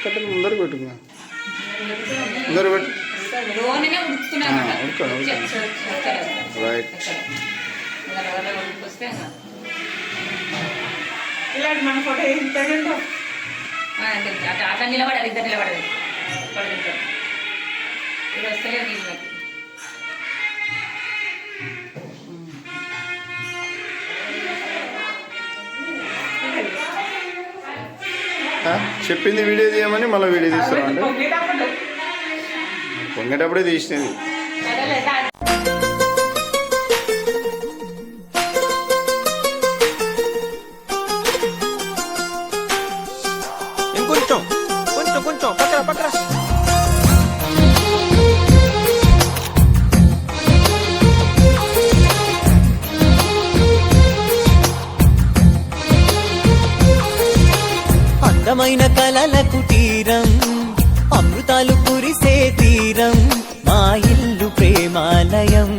కట్టెలు ముందర పెట్టుకున్నా ముందర పెట్టు రైట్. మన ఫోటో అట్లా నిలబడాలి, ఇద్దరు నిలబడాలి. ఇది వస్తలేదు నీళ్ళకి. చెప్పింది వీడియో తీయమని మళ్ళీ వీడియో తీస్తారా అంటే పొంగేటప్పుడే తీసినది. ఇంకొంచెం కొంచెం కొంచెం పక్కన పక్కన. అందమైన కలల కుటీరం, అమృతాలు కురిసే తీరం, మా ఇల్లు ప్రేమాలయం,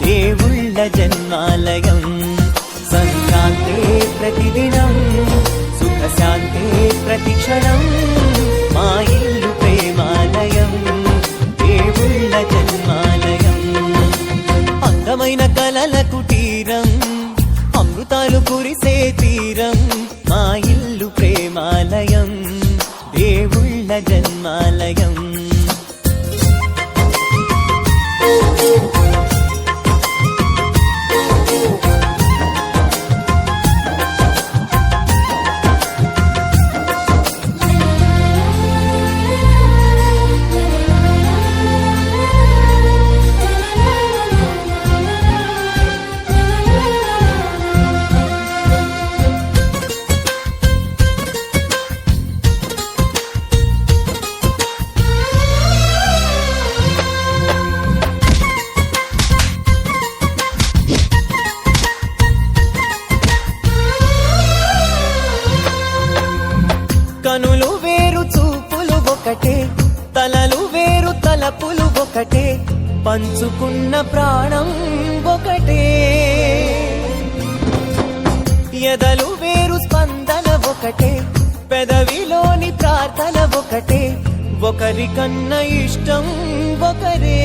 దేవుళ్ళ జన్మాలయం. సంక్రాంతే ప్రతిదినం, సుఖశాంతే ప్రతిక్షణం, మా ఇల్లు ప్రేమాలయం, దేవుళ్ళ జన్మాలయం. అందమైన కలల కుటీరం, అమృతాలు కురిసే తీరం, మా ఇల్లు ప్రేమాలయం, దేవుళ్ళ జన్మాలయం. కనులు వేరు చూపులు ఒకటే, తలలు వేరు తలపులు ఒకటే, పంచుకున్న ప్రాణం ఒకటే. ఎదలు వేరు స్పందన ఒకటే, పెదవిలోని ప్రార్థన ఒకటే, ఒకరికన్నా ఇష్టం ఒకరే.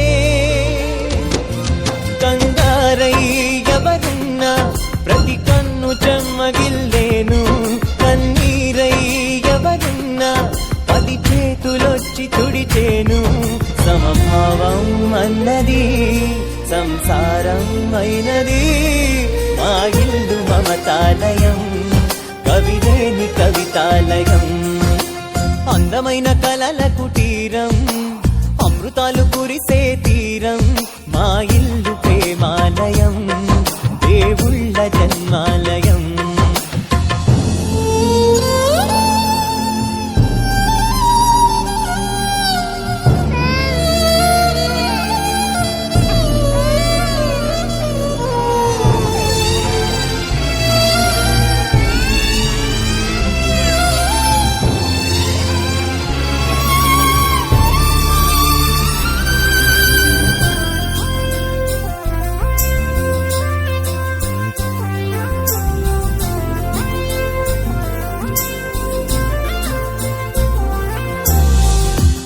కంగారై ఎవరున్నా ప్రతి కన్ను చెమ్మగిల్లేను, కన్నీరై ఎవరున్నా 10 చేతులొచ్చి తుడిచేను. సమభావం అన్నది సంసారం అయినది, మా ఇల్లు మమతాలయం, కవిలేని కవితాలయం. అందమైన కలల కుటీరం, అమృతాలు కురిసే తీరం, మా ఇల్లు ప్రేమాలయం, దేవుళ్ళ జన్మాలయం.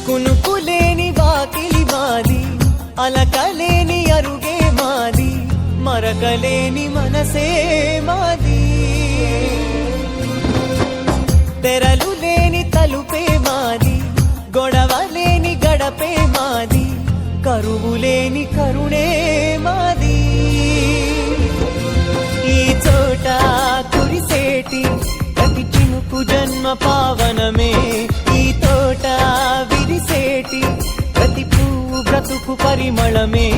కునుకులేని వాకిలి మాది, అలకలేని అరుగే మాది, మరకలేని మనసే మాది. తెరలు లేని తలుపే మాది, గొడవ లేని గడపే మాది, కరువు లేని కరుణే మాది. ఈ చోట కురిసేటి ప్రతి చినుకు జన్మ పావనమే, ఈ తోట విరిసేటి ప్రతి పువ్వు బ్రతుకు పరిమళమే.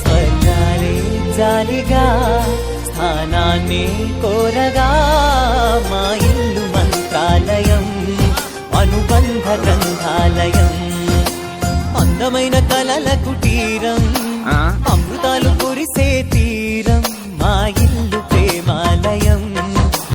స్వర్గాలే జాలిగా స్థానాన్ని కోరగా, మా ఇల్లు మంత్రాలయం, అనుబంధ గ్రంథాలయం. అందమైన కలల కుటీరం,